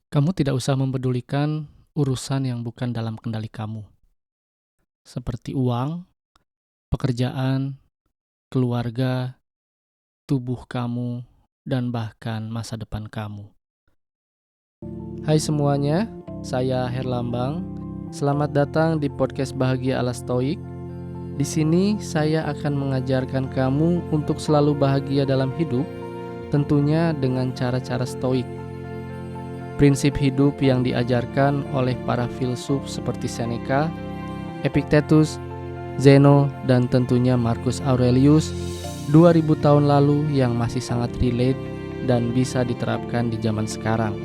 Kamu tidak usah mempedulikan urusan yang bukan dalam kendali kamu, seperti uang, pekerjaan, keluarga, tubuh kamu, dan bahkan masa depan kamu. Hai semuanya, saya Herlambang. Selamat datang di podcast Bahagia ala Stoik. Di sini saya akan mengajarkan kamu untuk selalu bahagia dalam hidup, tentunya dengan cara-cara stoik. Prinsip hidup yang diajarkan oleh para filsuf seperti Seneca, Epictetus, Zeno, dan tentunya Marcus Aurelius 2000 tahun lalu yang masih sangat relate dan bisa diterapkan di zaman sekarang.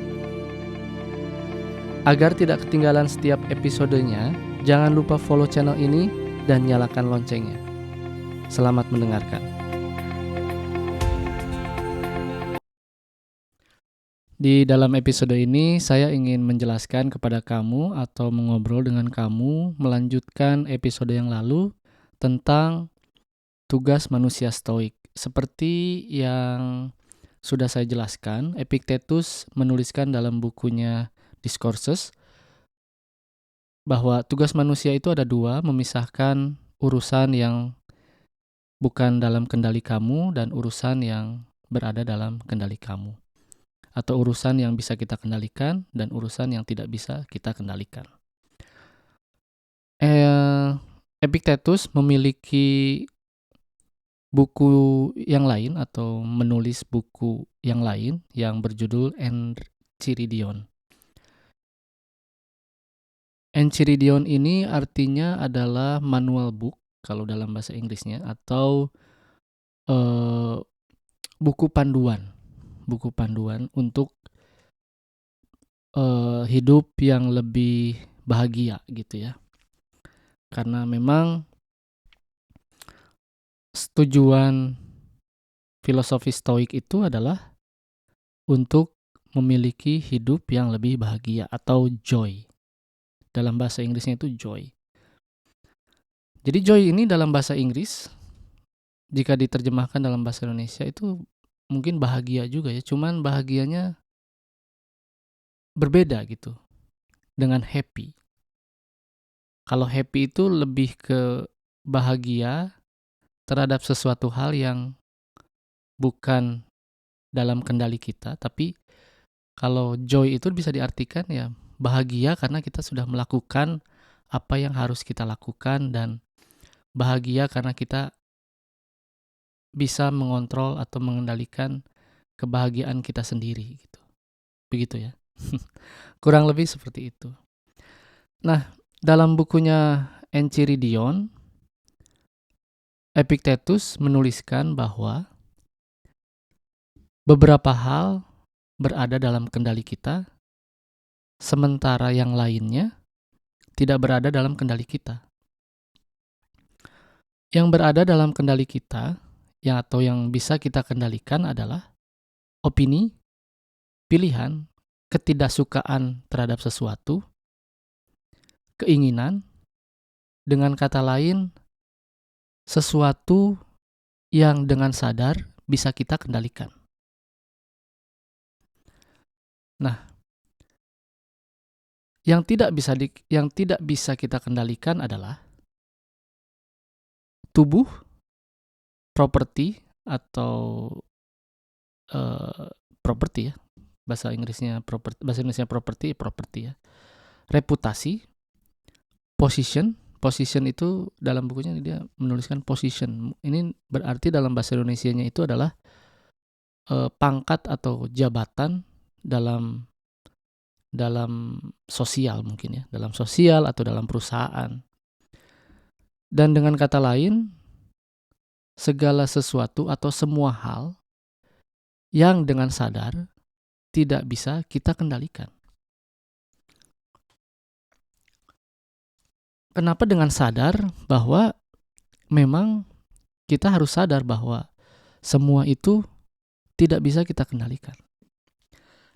Agar tidak ketinggalan setiap episodenya, jangan lupa follow channel ini dan nyalakan loncengnya. Selamat mendengarkan. Di dalam episode ini, saya ingin menjelaskan kepada kamu atau mengobrol dengan kamu melanjutkan episode yang lalu tentang tugas manusia stoik. Seperti yang sudah saya jelaskan, Epictetus menuliskan dalam bukunya Discourses bahwa tugas manusia itu ada dua, memisahkan urusan yang bukan dalam kendali kamu dan urusan yang berada dalam kendali kamu. Atau urusan yang bisa kita kendalikan dan urusan yang tidak bisa kita kendalikan. Epictetus memiliki buku yang lain atau menulis buku yang lain yang berjudul Enchiridion. Enchiridion ini artinya adalah manual book kalau dalam bahasa Inggrisnya, atau buku panduan untuk hidup yang lebih bahagia gitu ya. Karena memang tujuan filosofi stoik itu adalah untuk memiliki hidup yang lebih bahagia atau joy. Dalam bahasa Inggrisnya itu joy. Jadi joy ini dalam bahasa Inggris, jika diterjemahkan dalam bahasa Indonesia itu mungkin bahagia juga ya, cuman bahagianya berbeda gitu dengan happy. Kalau happy itu lebih ke bahagia terhadap sesuatu hal yang bukan dalam kendali kita, tapi kalau joy itu bisa diartikan ya bahagia karena kita sudah melakukan apa yang harus kita lakukan, dan bahagia karena kita bisa mengontrol atau mengendalikan kebahagiaan kita sendiri gitu. Begitu ya. Kurang lebih seperti itu. Nah, dalam bukunya Enchiridion, Epictetus menuliskan bahwa beberapa hal berada dalam kendali kita, sementara yang lainnya tidak berada dalam kendali kita. Yang berada dalam kendali kita, atau yang bisa kita kendalikan adalah opini, pilihan, ketidaksukaan terhadap sesuatu, keinginan, dengan kata lain, sesuatu yang dengan sadar bisa kita kendalikan. Nah, yang tidak bisa kita kendalikan adalah tubuh, properti atau properti ya. Bahasa Inggrisnya properti ya. Reputasi, position itu dalam bukunya dia menuliskan position. Ini berarti dalam bahasa Indonesianya itu adalah pangkat atau jabatan dalam sosial mungkin ya, dalam sosial atau dalam perusahaan. Dan dengan kata lain, segala sesuatu atau semua hal yang dengan sadar tidak bisa kita kendalikan. Kenapa dengan sadar? Bahwa memang kita harus sadar bahwa semua itu tidak bisa kita kendalikan.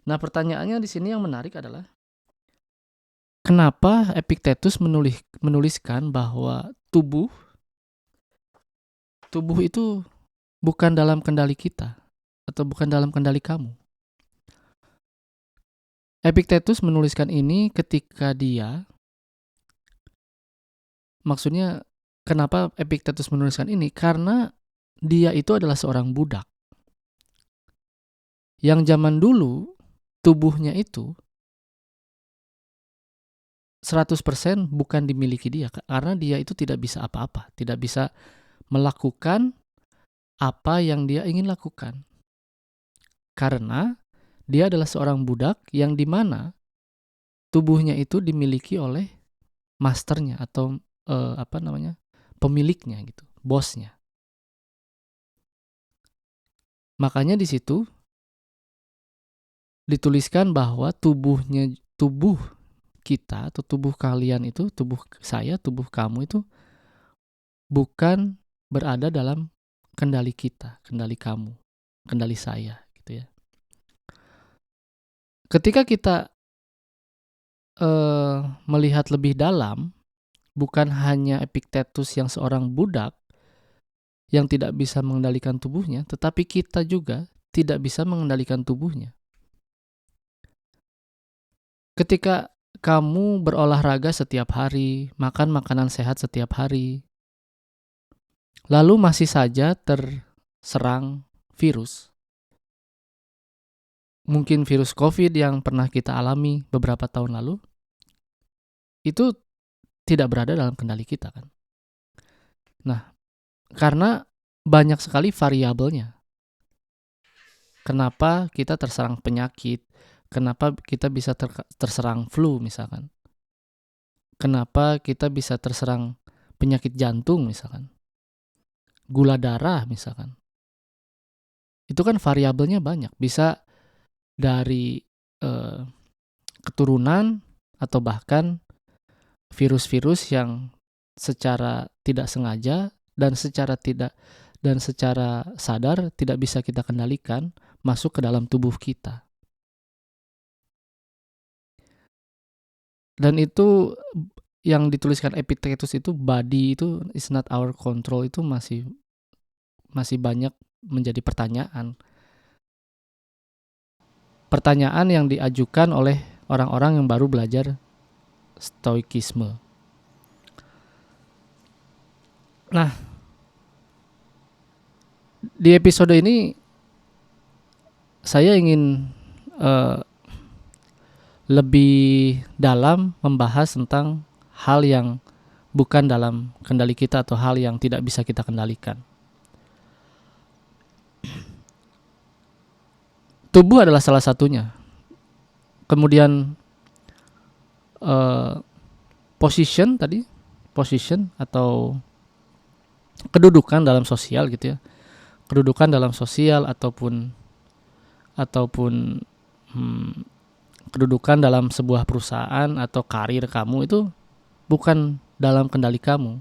Nah, pertanyaannya di sini yang menarik adalah kenapa Epictetus menuliskan bahwa tubuh itu bukan dalam kendali kita atau bukan dalam kendali kamu. Epictetus menuliskan ini ketika maksudnya kenapa Epictetus menuliskan ini? Karena dia itu adalah seorang budak. Yang zaman dulu tubuhnya itu 100% bukan dimiliki dia, karena dia itu tidak bisa apa-apa, tidak bisa melakukan apa yang dia ingin lakukan. Karena dia adalah seorang budak yang dimana tubuhnya itu dimiliki oleh masternya atau pemiliknya gitu, bosnya. Makanya di situ dituliskan bahwa tubuh kita atau tubuh kalian itu, tubuh saya, tubuh kamu itu bukan berada dalam kendali kita, kendali kamu, kendali saya gitu ya. Ketika kita melihat lebih dalam, bukan hanya Epictetus yang seorang budak yang tidak bisa mengendalikan tubuhnya, tetapi kita juga tidak bisa mengendalikan tubuhnya. Ketika kamu berolahraga setiap hari, makan makanan sehat setiap hari, lalu masih saja terserang virus, mungkin virus COVID yang pernah kita alami beberapa tahun lalu, itu tidak berada dalam kendali kita kan. Nah, karena banyak sekali variabelnya. Kenapa kita terserang penyakit? Kenapa kita bisa terserang flu misalkan? Kenapa kita bisa terserang penyakit jantung misalkan? Gula darah misalkan? Itu kan variabelnya banyak. Bisa dari keturunan atau bahkan virus-virus yang secara tidak sengaja dan secara sadar tidak bisa kita kendalikan masuk ke dalam tubuh kita. Dan itu yang dituliskan Epictetus itu, body itu is not our control, itu masih banyak menjadi pertanyaan. Pertanyaan yang diajukan oleh orang-orang yang baru belajar stoikisme. Nah, di episode ini saya ingin lebih dalam membahas tentang hal yang bukan dalam kendali kita atau hal yang tidak bisa kita kendalikan. Tubuh adalah salah satunya. Kemudian position atau kedudukan dalam sosial gitu ya. Kedudukan dalam sosial ataupun kedudukan dalam sebuah perusahaan atau karir kamu itu bukan dalam kendali kamu.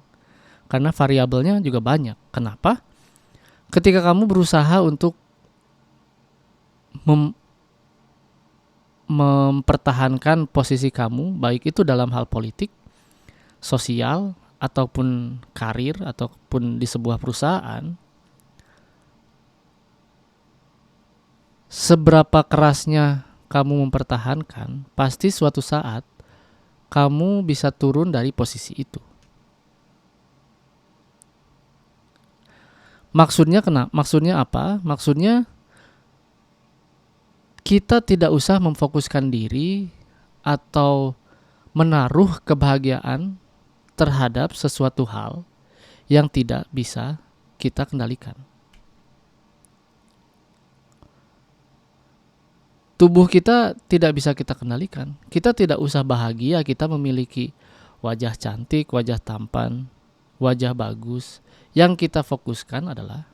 Karena variabelnya juga banyak. Kenapa? Ketika kamu berusaha untuk mempertahankan posisi kamu, baik itu dalam hal politik, sosial, ataupun karir, ataupun di sebuah perusahaan, seberapa kerasnya kamu mempertahankan, pasti suatu saat kamu bisa turun dari posisi itu. Maksudnya apa? Maksudnya kita tidak usah memfokuskan diri atau menaruh kebahagiaan terhadap sesuatu hal yang tidak bisa kita kendalikan. Tubuh kita tidak bisa kita kendalikan. Kita tidak usah bahagia kita memiliki wajah cantik, wajah tampan, wajah bagus. Yang kita fokuskan adalah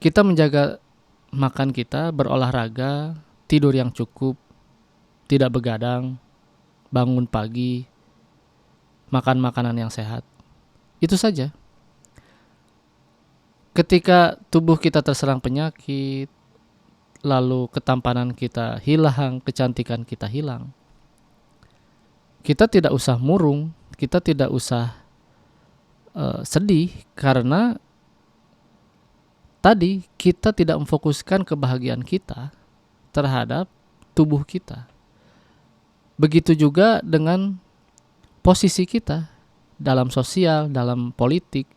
kita menjaga makan kita, berolahraga, tidur yang cukup, tidak begadang, bangun pagi, makan makanan yang sehat. Itu saja. Ketika tubuh kita terserang penyakit, lalu ketampanan kita hilang, kecantikan kita hilang, kita tidak usah murung, kita tidak usah sedih, karena tadi kita tidak memfokuskan kebahagiaan kita terhadap tubuh kita. Begitu juga dengan posisi kita dalam sosial, dalam politik,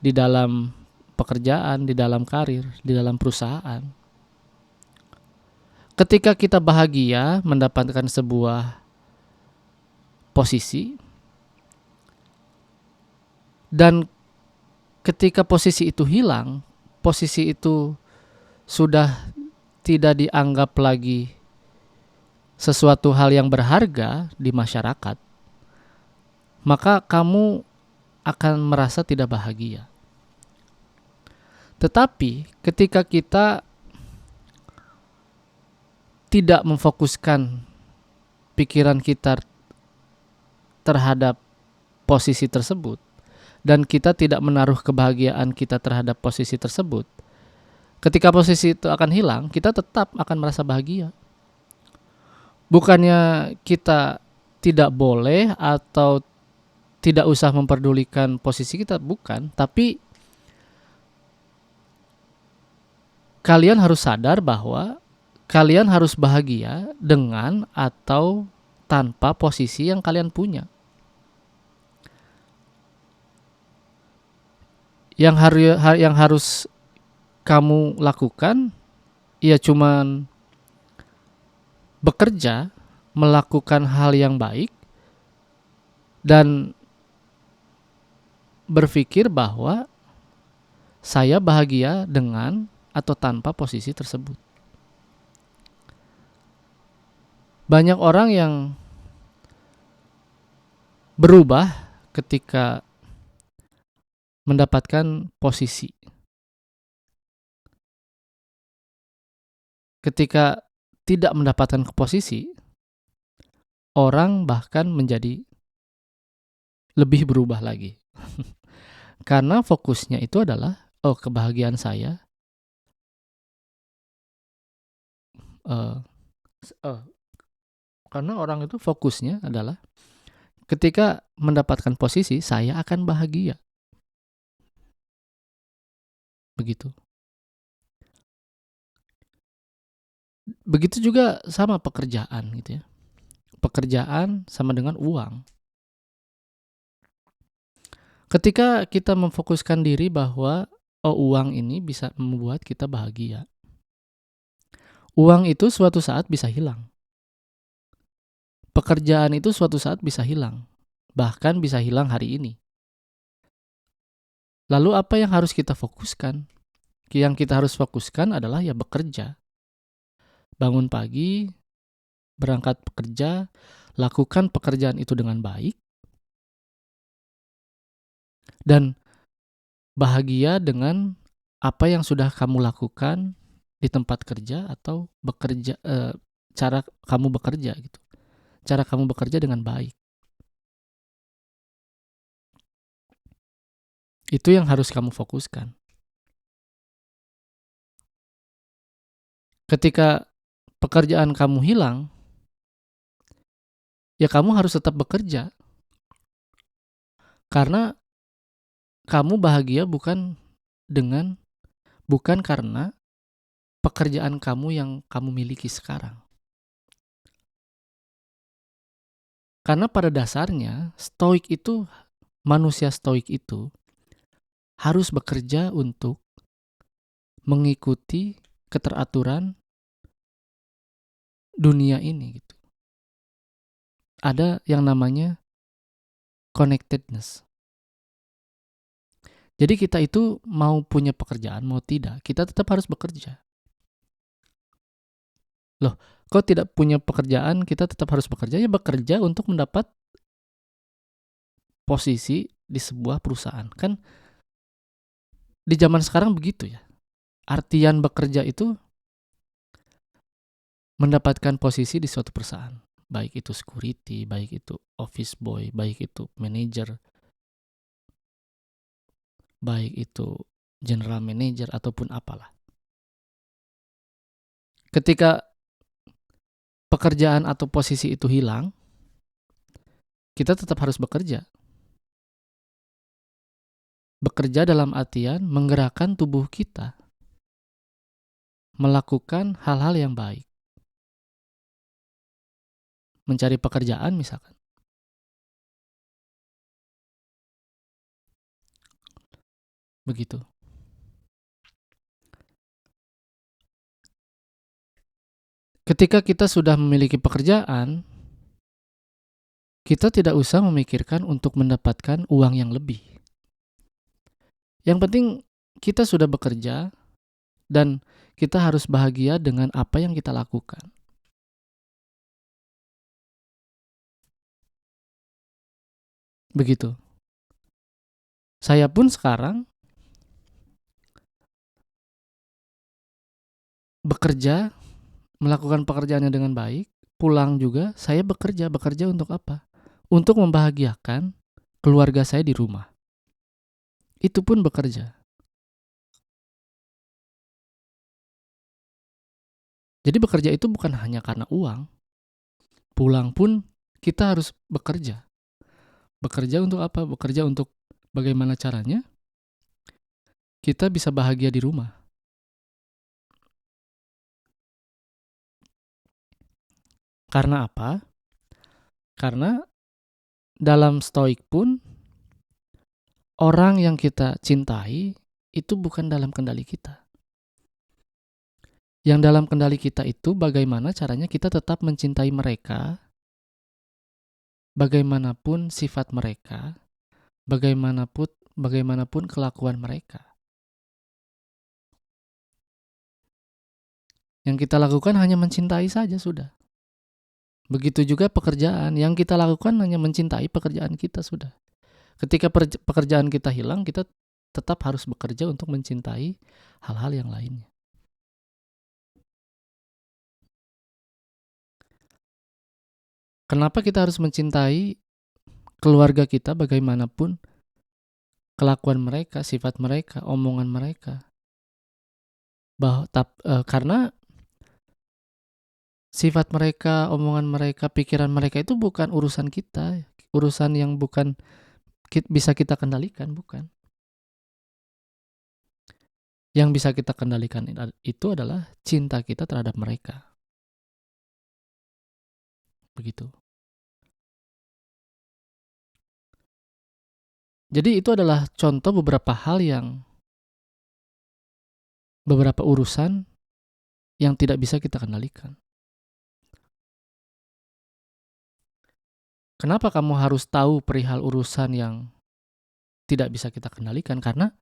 di dalam pekerjaan, di dalam karir, di dalam perusahaan. Ketika kita bahagia mendapatkan sebuah posisi, dan ketika posisi itu hilang, posisi itu sudah tidak dianggap lagi sesuatu hal yang berharga di masyarakat, maka kamu akan merasa tidak bahagia. Tetapi ketika kita tidak memfokuskan pikiran kita terhadap posisi tersebut, dan kita tidak menaruh kebahagiaan kita terhadap posisi tersebut, ketika posisi itu akan hilang, kita tetap akan merasa bahagia. Bukannya kita tidak boleh atau tidak usah memperdulikan posisi kita, bukan. Tapi kalian harus sadar bahwa kalian harus bahagia dengan atau tanpa posisi yang kalian punya. Yang harus kamu lakukan ya cuman bekerja, melakukan hal yang baik, dan berpikir bahwa saya bahagia dengan atau tanpa posisi tersebut. Banyak orang yang berubah ketika mendapatkan posisi. Ketika tidak mendapatkan posisi, orang bahkan menjadi lebih berubah lagi. Karena fokusnya itu adalah, kebahagiaan saya, karena orang itu fokusnya adalah ketika mendapatkan posisi, saya akan bahagia. Begitu. Begitu juga sama pekerjaan gitu ya. Pekerjaan sama dengan uang. Ketika kita memfokuskan diri bahwa uang ini bisa membuat kita bahagia, uang itu suatu saat bisa hilang. Pekerjaan itu suatu saat bisa hilang, bahkan bisa hilang hari ini. Lalu apa yang harus kita fokuskan? Yang kita harus fokuskan adalah ya bekerja. Bangun pagi, berangkat bekerja, lakukan pekerjaan itu dengan baik, dan bahagia dengan apa yang sudah kamu lakukan di tempat kerja atau bekerja, cara kamu bekerja gitu. Cara kamu bekerja dengan baik. Itu yang harus kamu fokuskan. Ketika pekerjaan kamu hilang, ya kamu harus tetap bekerja. Karena kamu bahagia bukan karena pekerjaan kamu yang kamu miliki sekarang. Karena pada dasarnya manusia stoik itu harus bekerja untuk mengikuti keteraturan dunia ini gitu. Ada yang namanya connectedness. Jadi kita itu mau punya pekerjaan, mau tidak, kita tetap harus bekerja. Loh, kok tidak punya pekerjaan, kita tetap harus bekerja? Ya bekerja untuk mendapat posisi di sebuah perusahaan. Kan di zaman sekarang begitu ya. Artian bekerja itu mendapatkan posisi di suatu perusahaan. Baik itu security, baik itu office boy, baik itu manager, baik itu general manager ataupun apalah. Ketika pekerjaan atau posisi itu hilang, kita tetap harus bekerja. Bekerja dalam artian menggerakkan tubuh kita, melakukan hal-hal yang baik. mencari pekerjaan misalkan. Begitu. Ketika kita sudah memiliki pekerjaan, kita tidak usah memikirkan untuk mendapatkan uang yang lebih. Yang penting kita sudah bekerja dan kita harus bahagia dengan apa yang kita lakukan. Begitu. Saya pun sekarang bekerja, melakukan pekerjaannya dengan baik, pulang juga saya bekerja untuk apa? Untuk membahagiakan keluarga saya di rumah. Itu pun bekerja. Jadi bekerja itu bukan hanya karena uang. Pulang pun kita harus bekerja. Bekerja untuk apa? Bekerja untuk bagaimana caranya kita bisa bahagia di rumah. Karena apa? Karena dalam stoik pun orang yang kita cintai itu bukan dalam kendali kita. Yang dalam kendali kita itu bagaimana caranya kita tetap mencintai mereka, bagaimanapun sifat mereka, bagaimanapun kelakuan mereka. Yang kita lakukan hanya mencintai saja sudah. Begitu juga pekerjaan, yang kita lakukan hanya mencintai pekerjaan kita sudah. Ketika pekerjaan kita hilang, kita tetap harus bekerja untuk mencintai hal-hal yang lainnya. Kenapa kita harus mencintai keluarga kita bagaimanapun kelakuan mereka, sifat mereka, omongan mereka? Karena sifat mereka, omongan mereka, pikiran mereka itu bukan urusan kita, urusan yang bukan bisa kita kendalikan, bukan. Yang bisa kita kendalikan itu adalah cinta kita terhadap mereka. Begitu. Jadi itu adalah contoh beberapa urusan yang tidak bisa kita kendalikan. Kenapa kamu harus tahu perihal urusan yang tidak bisa kita kendalikan? Karena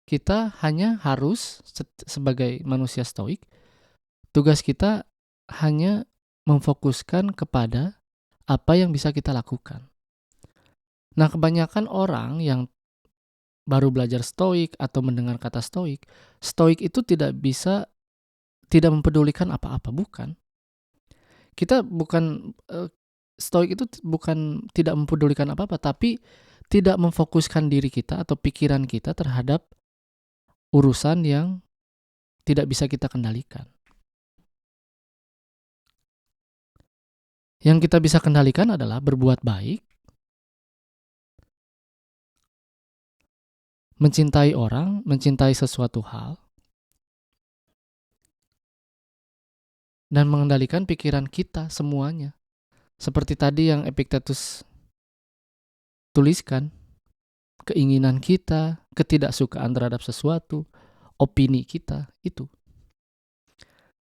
kita hanya harus sebagai manusia stoik, tugas kita hanya memfokuskan kepada apa yang bisa kita lakukan. Nah, kebanyakan orang yang baru belajar stoik atau mendengar kata stoik itu tidak mempedulikan apa-apa, bukan. Stoik itu bukan tidak mempedulikan apa-apa, tapi tidak memfokuskan diri kita atau pikiran kita terhadap urusan yang tidak bisa kita kendalikan. Yang kita bisa kendalikan adalah berbuat baik, mencintai orang, mencintai sesuatu hal, dan mengendalikan pikiran kita semuanya. Seperti tadi yang Epictetus tuliskan, keinginan kita, ketidaksukaan terhadap sesuatu, opini kita, itu.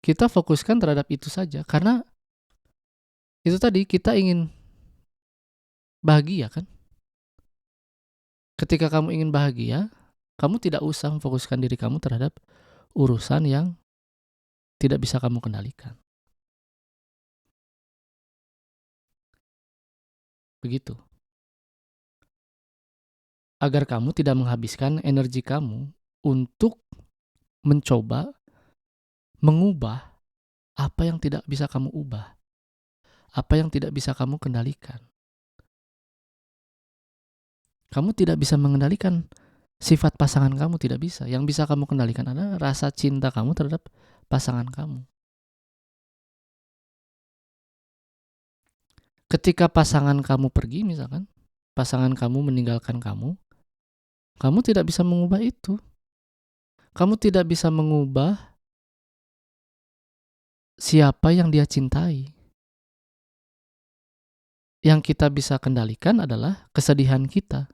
Kita fokuskan terhadap itu saja, karena itu tadi kita ingin bahagia kan? Ketika kamu ingin bahagia, kamu tidak usah memfokuskan diri kamu terhadap urusan yang tidak bisa kamu kendalikan. Begitu. Agar kamu tidak menghabiskan energi kamu untuk mencoba mengubah apa yang tidak bisa kamu ubah, apa yang tidak bisa kamu kendalikan. Kamu tidak bisa mengendalikan sifat pasangan kamu, tidak bisa. Yang bisa kamu kendalikan adalah rasa cinta kamu terhadap pasangan kamu. Ketika pasangan kamu pergi misalkan, pasangan kamu meninggalkan kamu tidak bisa mengubah itu. Kamu tidak bisa mengubah siapa yang dia cintai. yang kita bisa kendalikan adalah kesedihan kita.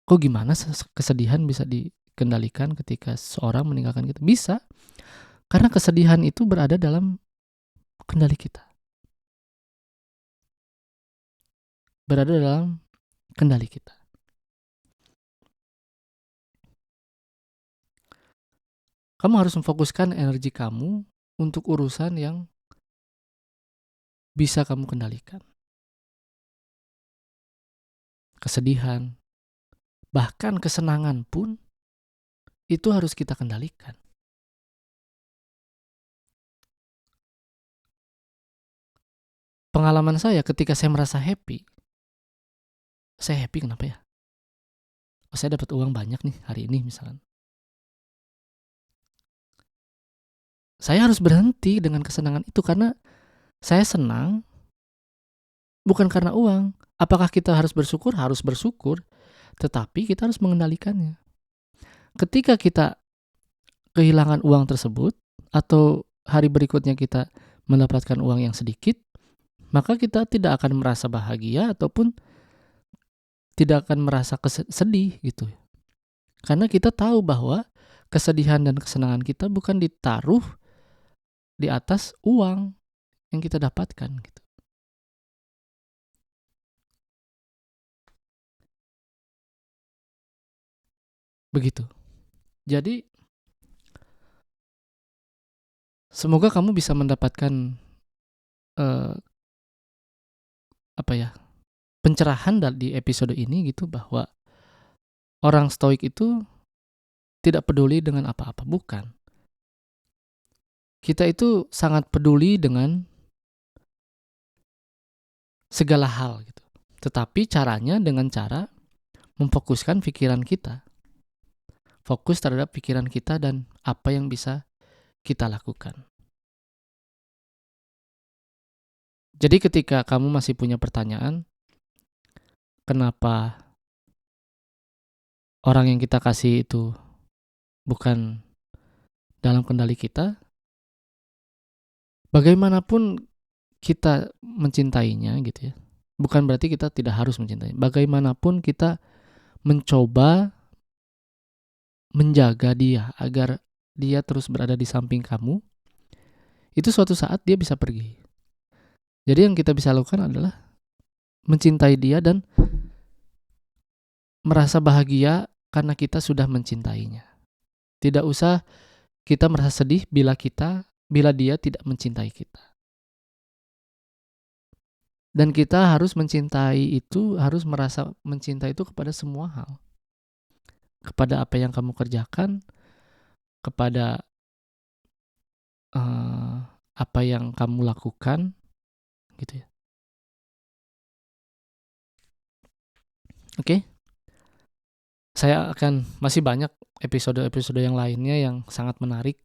Kok gimana kesedihan bisa dikendalikan ketika seorang meninggalkan kita? Bisa, karena kesedihan itu berada dalam kendali kita. Berada dalam kendali kita. Kamu harus memfokuskan energi kamu untuk urusan yang bisa kamu kendalikan. Kesedihan, bahkan kesenangan pun itu harus kita kendalikan. Pengalaman saya ketika saya merasa happy, saya happy kenapa ya? Oh, saya dapat uang banyak nih hari ini misalkan. Saya harus berhenti dengan kesenangan itu karena saya senang bukan karena uang. Apakah kita harus bersyukur? Harus bersyukur, tetapi kita harus mengendalikannya. Ketika kita kehilangan uang tersebut atau hari berikutnya kita mendapatkan uang yang sedikit, maka kita tidak akan merasa bahagia ataupun tidak akan merasa sedih gitu. Karena kita tahu bahwa kesedihan dan kesenangan kita bukan ditaruh di atas uang yang kita dapatkan gitu. Begitu. Jadi semoga kamu bisa mendapatkan pencerahan di episode ini gitu, bahwa orang stoik itu tidak peduli dengan apa-apa, bukan. Kita itu sangat peduli dengan segala hal gitu. Tetapi caranya dengan cara memfokuskan pikiran kita. Fokus terhadap pikiran kita dan apa yang bisa kita lakukan. Jadi ketika kamu masih punya pertanyaan, kenapa orang yang kita kasih itu bukan dalam kendali kita, bagaimanapun kita mencintainya gitu ya, bukan berarti kita tidak harus mencintai. Bagaimanapun kita mencoba menjaga dia agar dia terus berada di samping kamu, itu suatu saat dia bisa pergi. Jadi yang kita bisa lakukan adalah mencintai dia dan merasa bahagia karena kita sudah mencintainya. Tidak usah kita merasa sedih bila dia tidak mencintai kita. Dan kita harus mencintai itu, harus merasa mencintai itu kepada semua hal. Kepada apa yang kamu kerjakan, kepada apa yang kamu lakukan, gitu ya. Oke? Saya akan masih banyak episode-episode yang lainnya yang sangat menarik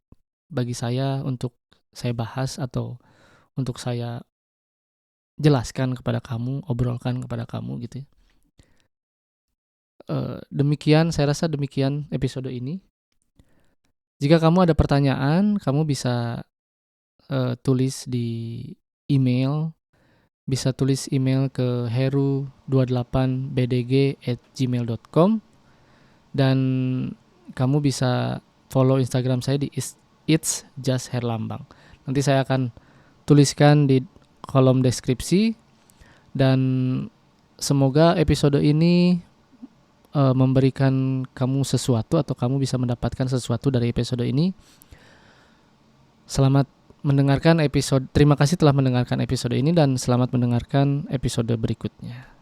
bagi saya untuk saya bahas atau untuk saya jelaskan kepada kamu, obrolkan kepada kamu gitu ya. Demikian, saya rasa demikian episode ini. Jika kamu ada pertanyaan, kamu bisa tulis di email. Bisa tulis email ke heru28bdg@gmail.com dan kamu bisa follow Instagram saya di It's Just Herlambang. Nanti saya akan tuliskan di kolom deskripsi, dan semoga episode ini memberikan kamu sesuatu atau kamu bisa mendapatkan sesuatu dari episode ini. Selamat mendengarkan terima kasih telah mendengarkan episode ini dan selamat mendengarkan episode berikutnya.